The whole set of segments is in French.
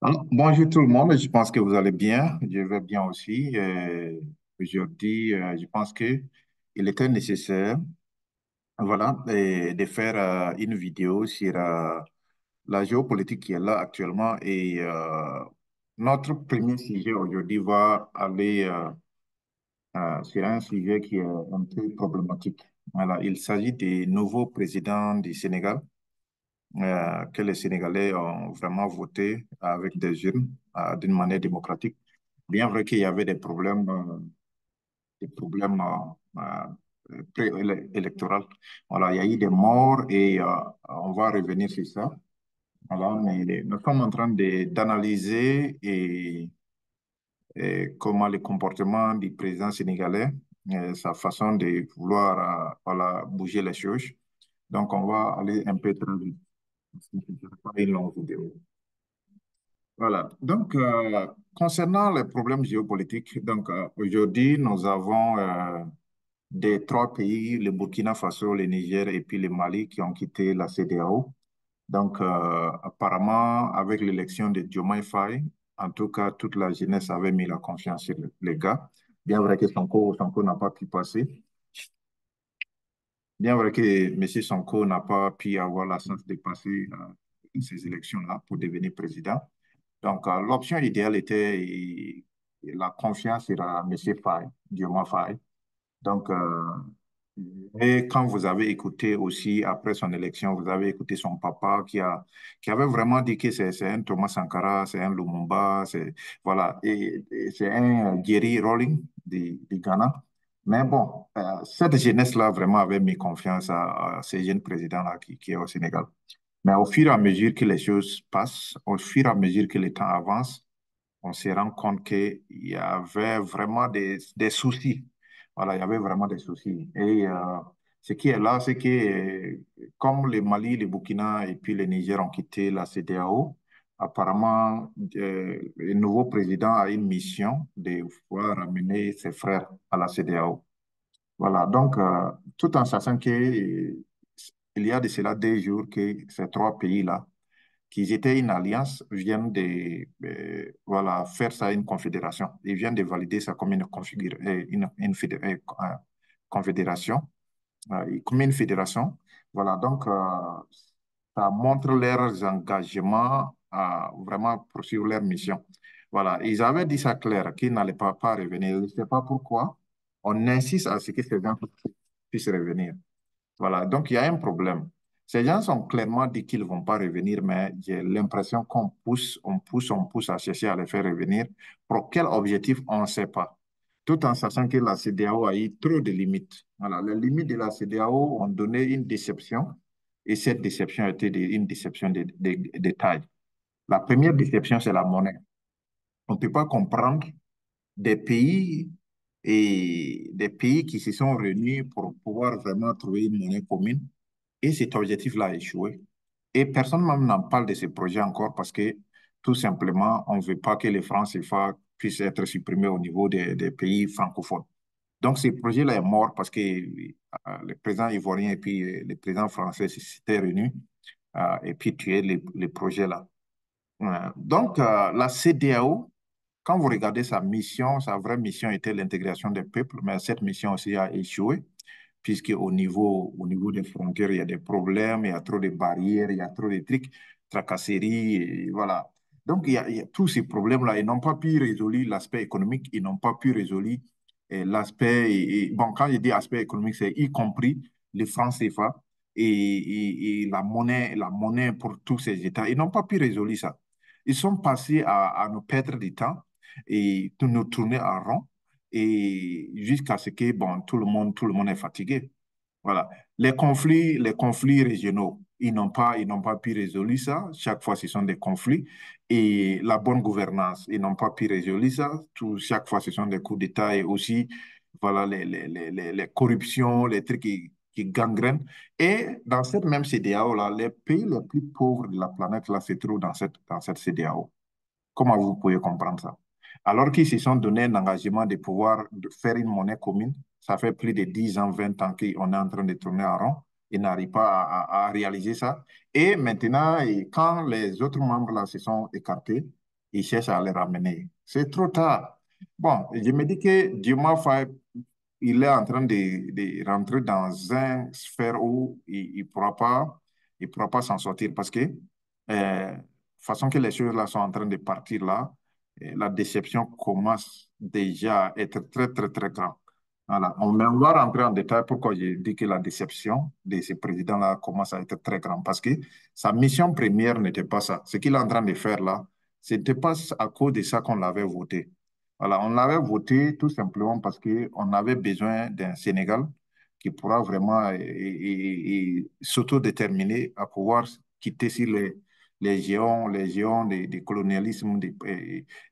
Bonjour tout le monde, je pense que vous allez bien, je vais bien aussi. Aujourd'hui, je pense que il était nécessaire, voilà, de faire une vidéo sur la géopolitique qui est là actuellement et notre premier sujet aujourd'hui va aller sur un sujet qui est un peu problématique. Voilà, il s'agit des nouveaux présidents du Sénégal que les Sénégalais ont vraiment voté avec des urnes d'une manière démocratique. Bien vrai qu'il y avait des problèmes électoraux. Voilà, il y a eu des morts et on va revenir sur ça. Voilà, mais nous sommes en train d'analyser et comment le comportement du président sénégalais, sa façon de vouloir voilà, bouger les choses. Donc, on va aller un peu très vite. Ce ne sera pas une longue vidéo. Voilà. Donc, concernant les problèmes géopolitiques, donc aujourd'hui, nous avons des trois pays, le Burkina Faso, le Niger et puis le Mali, qui ont quitté la CEDEAO. Donc, apparemment, avec l'élection de Diomaye Faye, en tout cas, toute la jeunesse avait mis la confiance sur les gars. Bien vrai que Sonko n'a pas pu passer. Bien vrai que M. Sonko n'a pas pu avoir la chance de passer ces élections-là pour devenir président. Donc, l'option idéale était la confiance sur M. Faye, Diomaye Faye. Donc, et quand vous avez écouté aussi, après son élection, vous avez écouté son papa qui avait vraiment dit que c'est un Thomas Sankara, c'est un Lumumba, voilà, et c'est un Jerry Rawlings du Ghana. Mais bon, cette jeunesse-là vraiment avait mis confiance à ces jeunes présidents-là qui est au Sénégal. Mais au fur et à mesure que les choses passent, au fur et à mesure que le temps avance, on se rend compte qu'il y avait vraiment des soucis. Voilà, il y avait vraiment des soucis. Et ce qui est là, c'est que comme le Mali, le Burkina et puis le Niger ont quitté la CEDEAO, apparemment, le nouveau président a une mission de pouvoir ramener ses frères à la CEDEAO. Voilà, donc, tout en sachant il y a de cela 2 jours que ces trois pays-là, qu'ils étaient une alliance, viennent de voilà, faire ça une confédération. Ils viennent de valider ça comme une confédération, comme une fédération. Voilà, donc ça montre leurs engagements à vraiment poursuivre leur mission. Voilà, ils avaient dit ça clair, qu'ils n'allaient pas revenir. Je ne sais pas pourquoi. On insiste à ce que ces gens puissent revenir. Voilà, donc il y a un problème. Ces gens sont clairement dit qu'ils ne vont pas revenir, mais j'ai l'impression qu'on pousse, on pousse à chercher à les faire revenir. Pour quel objectif, on ne sait pas. Tout en sachant que la CEDEAO a eu trop de limites. Voilà, les limites de la CEDEAO ont donné une déception, et cette déception a été une déception de taille. La première déception, c'est la monnaie. On ne peut pas comprendre des pays des pays qui se sont réunis pour pouvoir vraiment trouver une monnaie commune. Et cet objectif-là a échoué. Et personne même n'en parle de ce projet encore parce que tout simplement, on ne veut pas que les francs CFA puissent être supprimés au niveau des pays francophones. Donc, ce projet-là est mort parce que le président ivoirien et puis le président français s'étaient réunis et puis tué les projets là. Donc, la CEDEAO, quand vous regardez sa mission, sa vraie mission était l'intégration des peuples, mais cette mission aussi a échoué, puisque au niveau des frontières, il y a des problèmes, il y a trop de barrières, il y a trop de trucs, tracasseries, et voilà. Donc, il y a tous ces problèmes-là. Ils n'ont pas pu résoudre l'aspect économique, ils n'ont pas pu résoudre l'aspect, bon, quand je dis aspect économique, c'est y compris les francs CFA et la monnaie pour tous ces États. Ils n'ont pas pu résoudre ça. Ils sont passés à nous perdre du temps et de nous tourner en rond et jusqu'à ce que bon, tout le monde est fatigué. Voilà. Les conflits régionaux, ils n'ont pas pu résoudre ça. Chaque fois, ce sont des conflits. Et la bonne gouvernance, ils n'ont pas pu résoudre ça. Chaque fois, ce sont des coups d'État et aussi, voilà, les corruptions, les trucs qui gangrènent. Et dans cette même CEDEAO-là, les pays les plus pauvres de la planète, là, se trouvent dans cette CEDEAO. Comment vous pouvez comprendre ça? Alors qu'ils se sont donné un engagement de pouvoir faire une monnaie commune, ça fait plus de 10 ans, 20 ans qu'on est en train de tourner en rond. Ils n'arrivent pas à réaliser ça. Et maintenant, quand les autres membres là se sont écartés, ils cherchent à les ramener. C'est trop tard. Bon, je me dis que Diomaye Faye, il est en train de rentrer dans une sphère où il pourra pas s'en sortir parce que, façon que les choses là sont en train de partir là, la déception commence déjà à être très, très, très grande. Voilà. Mais on va rentrer en détail pourquoi je dis que la déception de ce président-là commence à être très grande. Parce que sa mission première n'était pas ça. Ce qu'il est en train de faire là, ce n'était pas à cause de ça qu'on l'avait voté. Voilà, on l'avait voté tout simplement parce qu'on avait besoin d'un Sénégal qui pourra vraiment s'autodéterminer à pouvoir quitter sur les géants du colonialisme,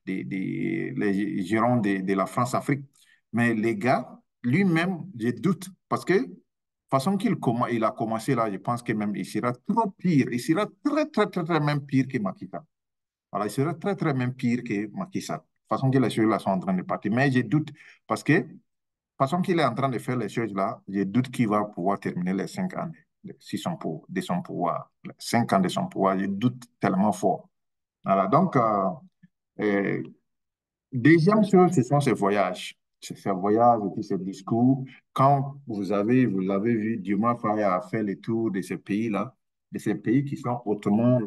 les géants de la France-Afrique. Mais les gars, lui-même, je doute parce que façon il a commencé là, je pense que même il sera trop pire. Il sera très, très, très, très même pire que Macky Sall. Alors, il sera très, très même pire que Macky Sall. Façon que les choses là sont en train de partir. Mais je doute parce que façon qu'il est en train de faire les choses là, je doute qu'il va pouvoir terminer les 5 ans de son pouvoir. 5 ans de son pouvoir, je doute tellement fort. Voilà, donc, euh, deuxième chose, ce sont ces voyages. Ces voyages et puis ces discours. Quand vous l'avez vu, Diomaye Faye a fait le tour de ces pays-là, de ces pays qui sont hautement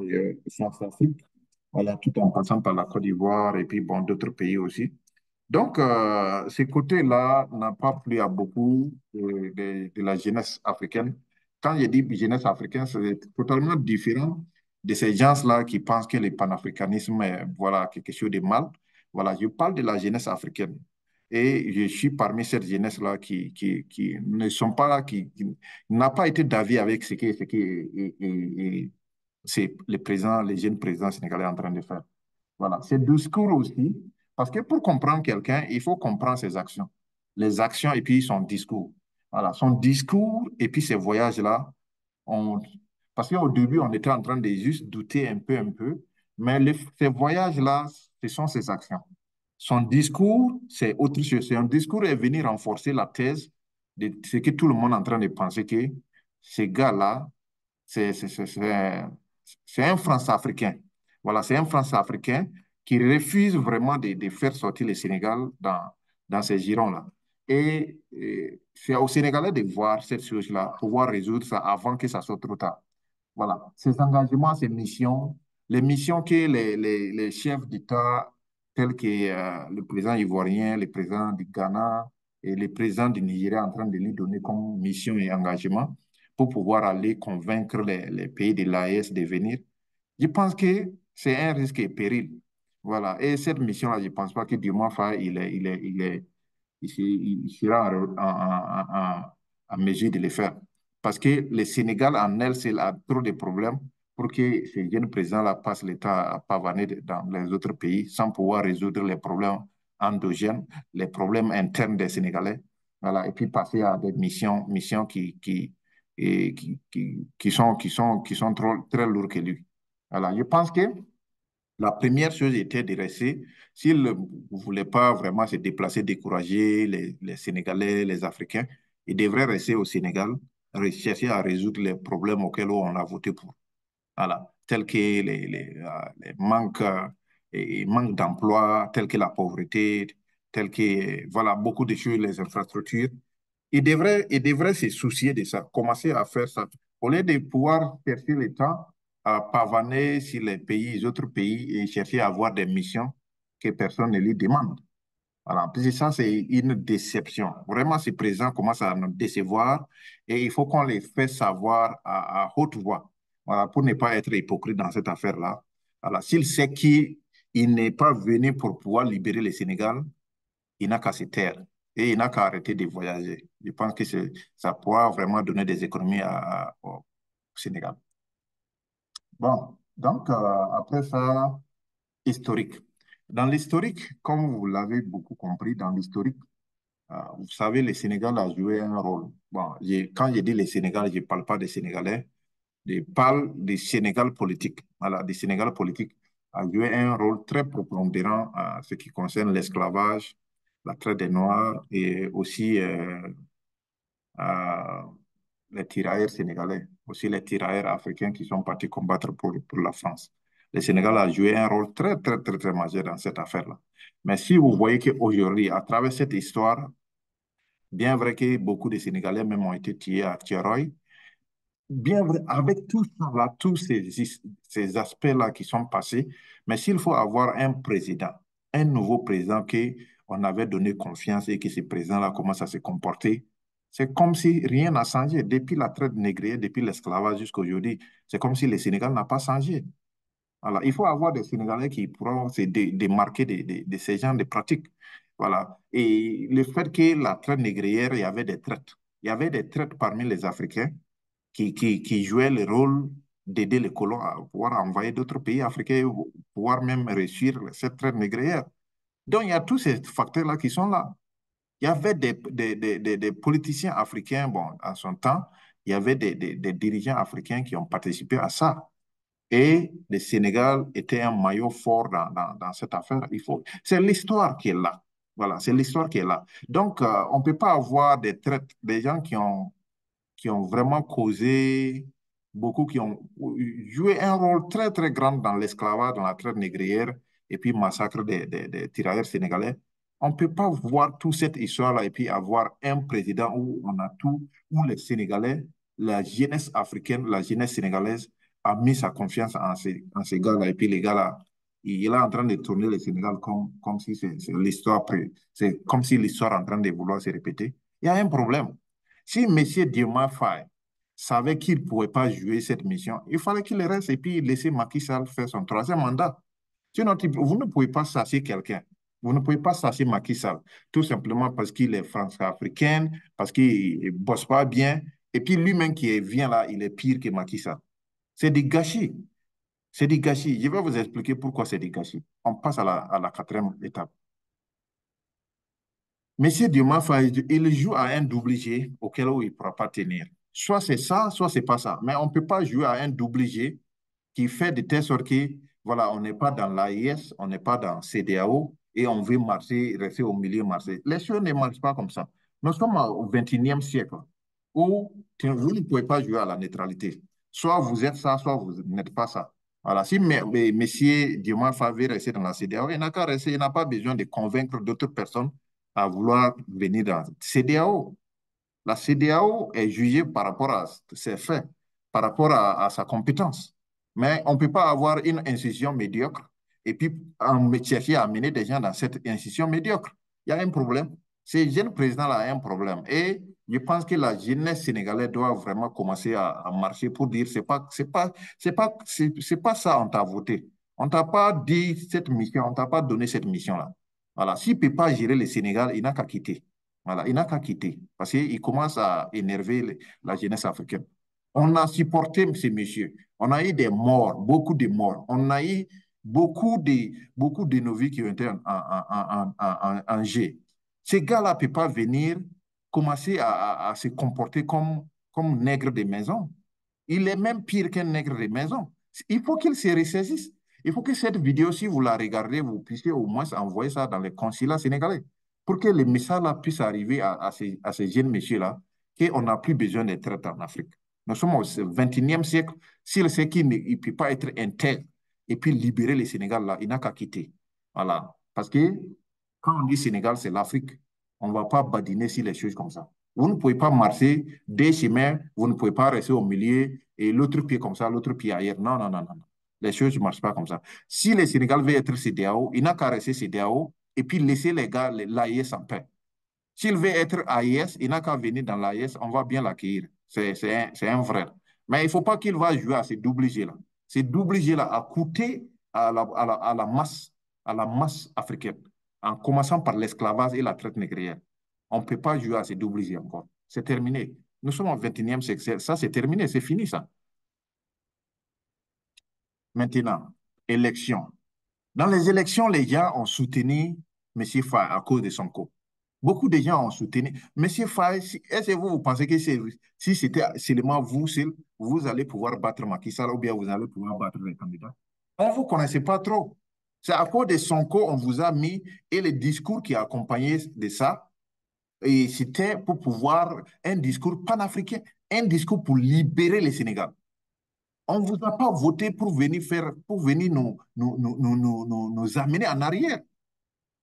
centrafriques, voilà, tout en passant par la Côte d'Ivoire et puis bon, d'autres pays aussi. Donc, ce côté-là n'a pas plu à beaucoup de la jeunesse africaine. Quand je dis jeunesse africaine, c'est totalement différent de ces gens-là qui pensent que le panafricanisme est voilà, quelque chose de mal. Voilà, je parle de la jeunesse africaine. Et je suis parmi cette jeunesse-là qui ne sont pas, qui n'a pas été d'avis avec ce que c'est les jeunes présidents sénégalais en train de faire. Voilà, c'est discours aussi, parce que pour comprendre quelqu'un, il faut comprendre ses actions. Les actions et puis son discours. Voilà, son discours et puis ses voyages-là, on... parce qu'au début, on était en train de juste douter un peu, mais ces voyages-là, ce sont ses actions. Son discours, c'est autre chose. C'est un discours est venu renforcer la thèse de ce que tout le monde est en train de penser que ces gars-là, c'est c'est- c'est- c'est- c'est un France-Africain. Voilà, c'est un France-Africain qui refuse vraiment de faire sortir le Sénégal dans ces girons-là. Et c'est aux Sénégalais de voir cette chose-là, pouvoir résoudre ça avant que ça soit trop tard. Voilà, ces engagements, ces missions, les missions que les chefs d'État, tels que le président ivoirien, le président du Ghana et le président du Nigeria, en train de lui donner comme mission et engagement pour pouvoir aller convaincre les pays de l'AES de venir. Je pense que c'est un risque et péril. Voilà. Et cette mission-là, je ne pense pas que Diomaye Faye, il sera en mesure de le faire. Parce que le Sénégal, en elle, seul, a trop de problèmes pour que ces jeunes présidents-là passent le temps à pavaner dans les autres pays sans pouvoir résoudre les problèmes endogènes, les problèmes internes des Sénégalais. Voilà. Et puis passer à des missions qui sont trop, très lourdes que lui. Voilà. Je pense que la première chose était de rester, s'il ne voulait pas vraiment se déplacer, décourager les Sénégalais, les Africains, il devrait rester au Sénégal, chercher à résoudre les problèmes auxquels on a voté pour. Voilà, tels que les manques d'emploi, tels que la pauvreté, tels que, voilà, beaucoup de choses, les infrastructures. Il devrait se soucier de ça, commencer à faire ça. Au lieu de pouvoir chercher le temps à pavaner sur les autres pays et chercher à avoir des missions que personne ne lui demande. Voilà. Puis ça, c'est une déception. Vraiment, ce président commence à nous décevoir et il faut qu'on les fasse savoir à haute voix. Voilà, pour ne pas être hypocrite dans cette affaire-là. Voilà. S'il sait qu'il n'est pas venu pour pouvoir libérer le Sénégal, il n'a qu'à se taire et il n'a qu'à arrêter de voyager. Je pense que ça pourra vraiment donner des économies au Sénégal. Bon, donc après ça, historique. Dans l'historique, comme vous l'avez beaucoup compris, dans l'historique, vous savez, le Sénégal a joué un rôle. Bon, quand je dis le Sénégal, je ne parle pas des Sénégalais, je parle du Sénégal politique. Voilà, du Sénégal politique a joué un rôle très prépondérant à ce qui concerne l'esclavage, la traite des Noirs et aussi à les tirailleurs sénégalais, aussi les tirailleurs africains qui sont partis combattre pour la France. Le Sénégal a joué un rôle très, très, très, très majeur dans cette affaire-là. Mais si vous voyez qu'aujourd'hui, à travers cette histoire, bien vrai que beaucoup de Sénégalais même ont été tués à Tiaroy, bien vrai, avec tout ça là, tous ces aspects-là qui sont passés, mais s'il faut avoir un président, un nouveau président que on avait donné confiance et que ce président-là commence à se comporter, c'est comme si rien n'a changé. Depuis la traite négrière, depuis l'esclavage jusqu'à aujourd'hui, c'est comme si le Sénégal n'a pas changé. Voilà. Il faut avoir des Sénégalais qui pourront se démarquer de ces genres de pratiques. Voilà. Et le fait que la traite négrière, il y avait des traites. Il y avait des traites parmi les Africains qui jouaient le rôle d'aider les colons à pouvoir envoyer d'autres pays africains, pouvoir même réussir cette traite négrière. Donc, il y a tous ces facteurs-là qui sont là. Il y avait des politiciens africains, bon, en son temps, il y avait des dirigeants africains qui ont participé à ça. Et le Sénégal était un maillot fort dans cette affaire. C'est l'histoire qui est là. Voilà, c'est l'histoire qui est là. Donc, on ne peut pas avoir des traites, des gens qui ont vraiment causé, beaucoup qui ont joué un rôle très, très grand dans l'esclavage, dans la traite négrière, et puis massacre des tirailleurs sénégalais. On ne peut pas voir toute cette histoire-là et puis avoir un président où on a tout, où les Sénégalais, la jeunesse africaine, la jeunesse sénégalaise a mis sa confiance en ces gars-là. Et puis les gars-là, il est en train de tourner le Sénégal comme si c'est l'histoire, c'est comme si l'histoire est en train de vouloir se répéter. Il y a un problème. Si M. Diomaye Faye savait qu'il ne pouvait pas jouer cette mission, il fallait qu'il reste et puis laisser Macky Sall faire son troisième mandat. Sinon, vous ne pouvez pas chasser quelqu'un. Vous ne pouvez pas chasser Macky Sall, tout simplement parce qu'il est franco-africain, parce qu'il ne bosse pas bien, et puis lui-même qui vient là, il est pire que Macky Sall. C'est du gâchis. C'est du gâchis. Je vais vous expliquer pourquoi c'est du gâchis. On passe à la quatrième étape. Monsieur Diomaye il joue à un double G auquel il ne pourra pas tenir. Soit c'est ça, soit c'est pas ça. Mais on ne peut pas jouer à un double G qui fait de telle sorte que, voilà, on n'est pas dans l'AIS, on n'est pas dans CEDEAO et on veut marcher, rester au milieu marché. Les choses ne marchent pas comme ça. Nous sommes au 21e siècle où vous ne pouvez pas jouer à la neutralité. Soit vous êtes ça, soit vous n'êtes pas ça. Voilà. Si Monsieur Diomaye Faye veut rester dans la CEDEAO, il n'a qu'à rester, il n'a pas besoin de convaincre d'autres personnes à vouloir venir dans la CEDEAO. La CEDEAO est jugée par rapport à ses faits, par rapport à sa compétence. Mais on ne peut pas avoir une institution médiocre et puis chercher à amener des gens dans cette institution médiocre. Il y a un problème. Ce jeune président-là a un problème. Et je pense que la jeunesse sénégalaise doit vraiment commencer à marcher pour dire c'est pas ça on t'a voté. On t'a pas dit cette mission, on t'a pas donné cette mission-là. Voilà. S'il ne peut pas gérer le Sénégal, il n'a qu'à quitter. Voilà, il n'a qu'à quitter parce qu'il commence à énerver la jeunesse africaine. On a supporté ces messieurs. On a eu des morts, beaucoup de morts. On a eu beaucoup de nos vies qui ont été en jeu. Ces gars-là ne peuvent pas venir commencer à se comporter comme nègre de maison. Il est même pire qu'un nègre de maison. Il faut qu'il se ressaisisse. Il faut que cette vidéo, si vous la regardez, vous puissiez au moins envoyer ça dans les consulats sénégalais pour que le message-là puisse arriver à ces jeunes messieurs-là qu'on n'a plus besoin de traite en Afrique. Nous sommes au 21e siècle. S'il sait qu'il ne peut pas être intègre et puis libérer le Sénégal, là, il n'a qu'à quitter. Voilà. Parce que quand on dit Sénégal, c'est l'Afrique. On ne va pas badiner sur les choses comme ça. Vous ne pouvez pas marcher des chemins, vous ne pouvez pas rester au milieu et l'autre pied comme ça, l'autre pied ailleurs. Non, non, non, non. Les choses ne marchent pas comme ça. Si le Sénégal veut être CEDEAO, il n'a qu'à rester CEDEAO et puis laisser les gars, l'AIS en paix. S'il veut être AIS, il n'a qu'à venir dans l'AIS, on va bien l'accueillir. C'est un frère. Mais il ne faut pas qu'il va jouer à ces double G-là. Ces double G-là a coûté à la masse africaine, en commençant par l'esclavage et la traite négrière. On ne peut pas jouer à ces double G encore. C'est terminé. Nous sommes au 21e siècle. Ça, c'est terminé. C'est fini, ça. Maintenant, élection. Dans les élections, les gens ont soutenu M. Faye à cause de son coup. Beaucoup de gens ont soutenu. Monsieur Faye, est-ce que vous pensez que si c'était seulement vous seul, vous allez pouvoir battre Macky Sall ou bien vous allez pouvoir battre les candidats? On ne vous connaissait pas trop. C'est à cause de Sonko on vous a mis et le discours qui a accompagné de ça. Et c'était pour pouvoir un discours panafricain, un discours pour libérer le Sénégal. On ne vous a pas voté pour venir faire, pour venir nous amener en arrière.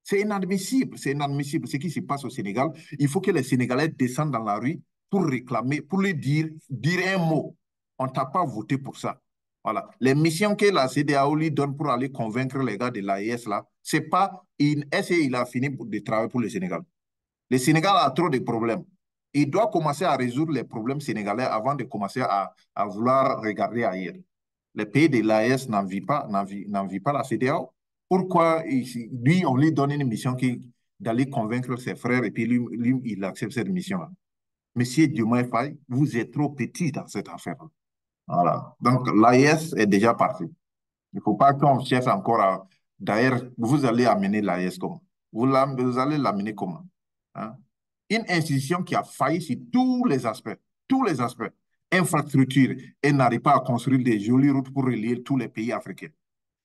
C'est inadmissible, c'est inadmissible ce qui se passe au Sénégal. Il faut que les Sénégalais descendent dans la rue pour réclamer, pour lui dire un mot. On ne t'a pas voté pour ça. Voilà. Les missions que la CEDEAO lui donne pour aller convaincre les gars de l'AES, là, c'est pas une. Est-ce qu'il a fini de travailler pour le Sénégal? Le Sénégal a trop de problèmes. Il doit commencer à résoudre les problèmes sénégalais avant de commencer à vouloir regarder ailleurs. Les pays de l'AES n'en vit pas la CEDEAO. Pourquoi lui, on lui donne une mission d'aller convaincre ses frères et puis lui, il accepte cette mission-là? Monsieur Diomaye Faye, vous êtes trop petit dans cette affaire. Voilà. Donc, l'AES est déjà parti. Il ne faut pas qu'on cherche encore à. D'ailleurs, vous allez amener l'AES comment? Vous allez l'amener comment? Hein? Une institution qui a failli sur tous les aspects, tous les aspects. Infrastructure, elle n'arrive pas à construire des jolies routes pour relier tous les pays africains.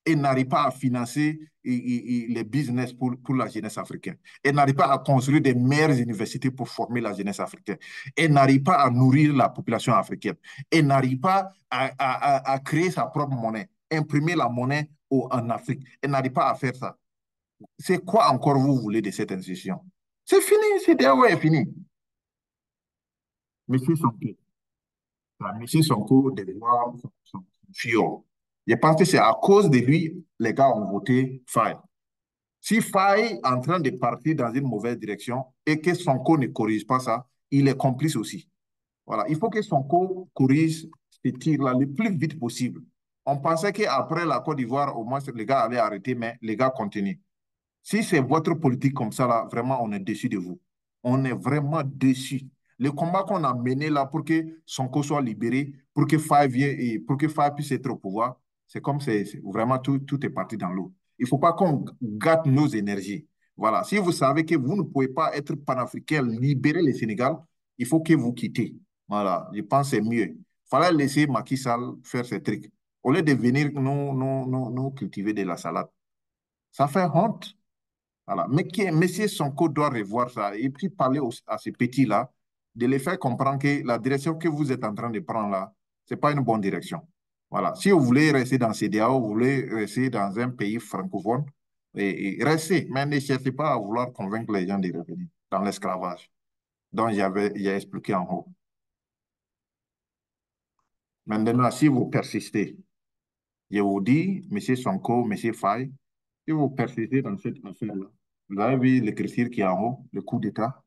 Elle n'arrive pas à financer les business pour la jeunesse africaine. Elle n'arrive pas à construire des meilleures universités pour former la jeunesse africaine. Elle n'arrive pas à nourrir la population africaine. Elle n'arrive pas à créer sa propre monnaie, imprimer la monnaie en Afrique. Elle n'arrive pas à faire ça. C'est quoi encore vous voulez de cette institution? C'est fini, c'est déjà ouais, fini. Monsieur Sonko, Monsieur Sonko de voir son fion. Je pense que c'est à cause de lui, les gars ont voté Faye. Si Faye est en train de partir dans une mauvaise direction et que Sonko ne corrige pas ça, il est complice aussi. Voilà. Il faut que Sonko corrige ce tir-là le plus vite possible. On pensait qu'après la Côte d'Ivoire, au moins, les gars allaient arrêter, mais les gars continuent. Si c'est votre politique comme ça, là, vraiment, on est déçu de vous. On est vraiment déçu. Le combat qu'on a mené là pour que Sonko soit libéré, pour que Faye vienne et pour que Faye puisse être au pouvoir, c'est comme vraiment tout est parti dans l'eau. Il ne faut pas qu'on gâte nos énergies. Voilà. Si vous savez que vous ne pouvez pas être panafricain, libérer le Sénégal, il faut que vous quittez. Voilà. Je pense que c'est mieux. Il fallait laisser Macky Sall faire ses trucs. Au lieu de venir nous cultiver de la salade. Ça fait honte. Voilà. Mais M. Sonko doit revoir ça et puis parler à ces petits-là, de les faire comprendre que la direction que vous êtes en train de prendre là, ce n'est pas une bonne direction. Voilà. Si vous voulez rester dans CEDEAO, vous voulez rester dans un pays francophone, et restez, mais ne cherchez pas à vouloir convaincre les gens de revenir dans l'esclavage dont j'ai expliqué en haut. Maintenant, si vous persistez, je vous dis, M. Sonko, M. Faye, si vous persistez dans cette affaire-là, vous avez vu l'écriture qui est en haut, le coup d'État.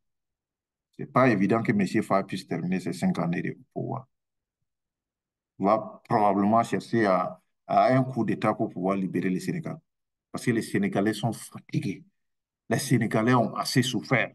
Ce n'est pas évident que M. Faye puisse terminer ses 5 années de pouvoir. Il va probablement chercher à un coup d'État pour pouvoir libérer le Sénégal. Parce que les Sénégalais sont fatigués. Les Sénégalais ont assez souffert.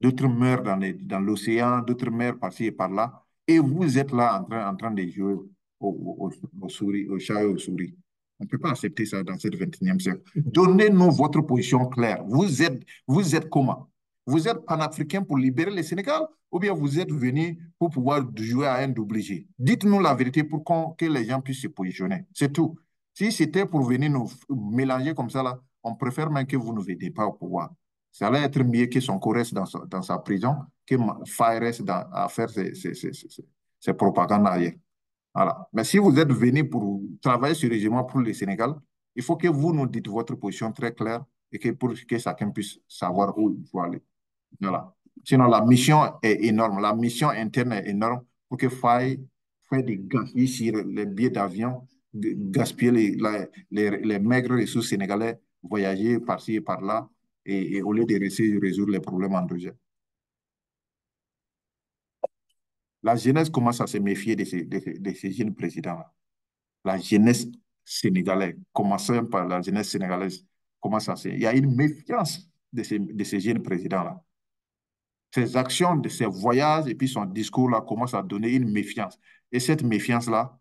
D'autres meurent dans l'océan, d'autres meurent par-ci et par-là. Et vous êtes là en train de jouer au chat et aux souris. On ne peut pas accepter ça dans ce 21e siècle. Donnez-nous votre position claire. Vous êtes comment? Vous êtes panafricain pour libérer le Sénégal ou bien vous êtes venu pour pouvoir jouer à un double jeu? Dites-nous la vérité pour que les gens puissent se positionner. C'est tout. Si c'était pour venir nous mélanger comme ça, là, on préfère même que vous ne veniez pas au pouvoir. Ça allait être mieux que Sonko reste dans sa prison, que Faye reste à faire ses propagandes ailleurs. Voilà. Mais si vous êtes venu pour travailler sérieusement pour le Sénégal, il faut que vous nous dites votre position très claire et que pour que chacun puisse savoir où il faut aller. Voilà. Sinon, la mission est énorme. La mission interne est énorme pour que Faye fasse des gaspilles sur les billets d'avion, gaspiller les maigres ressources sénégalais, voyager par-ci et par-là, et au lieu de résoudre les problèmes endogènes. La jeunesse commence à se méfier de ces jeunes présidents-là. La jeunesse sénégalaise, commençant par la jeunesse sénégalaise, commence à se. Il y a une méfiance de ces jeunes présidents-là. Ses actions, de ses voyages et puis son discours-là commencent à donner une méfiance. Et cette méfiance-là,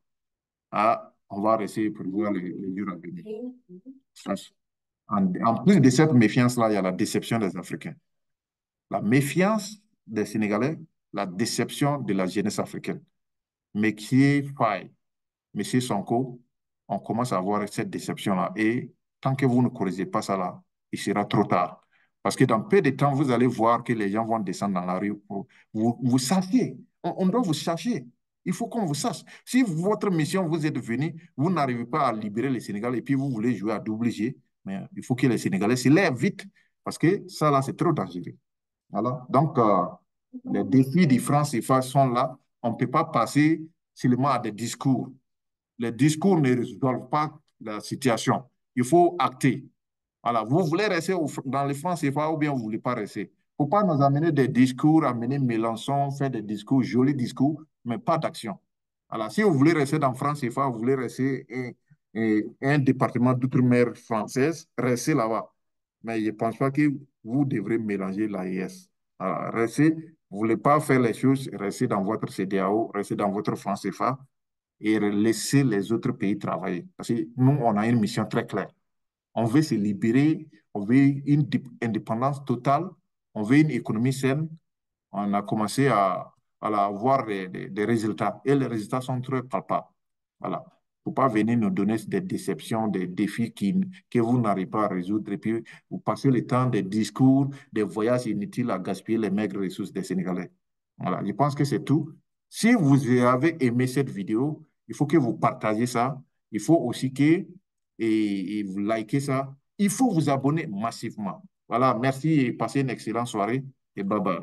on va essayer pour voir les jours à venir. En plus de cette méfiance-là, il y a la déception des Africains. La méfiance des Sénégalais, la déception de la jeunesse africaine. Mais qui est faille, M. Sonko, on commence à avoir cette déception-là. Et tant que vous ne corrigez pas ça là, il sera trop tard. Parce que dans peu de temps, vous allez voir que les gens vont descendre dans la rue. Vous cherchez. On doit vous chercher. Il faut qu'on vous sache. Si votre mission, vous êtes venu, vous n'arrivez pas à libérer les Sénégalais et puis vous voulez jouer à double G, mais il faut que les Sénégalais se lèvent vite parce que ça, là, c'est trop dangereux. Voilà. Donc, les défis de France et FA sont là. On ne peut pas passer seulement à des discours. Les discours ne résolvent pas la situation. Il faut acter. Voilà. Vous voulez rester dans les francs CFA ou bien vous ne voulez pas rester. Il ne faut pas nous amener des discours, amener Mélenchon, faire des discours, jolis discours, mais pas d'action. Voilà. Si vous voulez rester dans France CFA, vous voulez rester un département d'outre-mer française, restez là-bas. Mais je ne pense pas que vous devrez mélanger l'AES. Voilà. Restez, vous ne voulez pas faire les choses, restez dans votre CDAO, restez dans votre France CFA et laissez les autres pays travailler. Parce que nous, on a une mission très claire. On veut se libérer, on veut une indépendance totale, on veut une économie saine. On a commencé à avoir des résultats et les résultats sont très palpables. Voilà. Il ne faut pas venir nous donner des déceptions, des défis que vous n'arrivez pas à résoudre et puis vous passez le temps des discours, des voyages inutiles à gaspiller les maigres ressources des Sénégalais. Voilà. Je pense que c'est tout. Si vous avez aimé cette vidéo, il faut que vous partagez ça. Il faut aussi que et vous likez ça. Il faut vous abonner massivement. Voilà, merci et passez une excellente soirée et bye bye.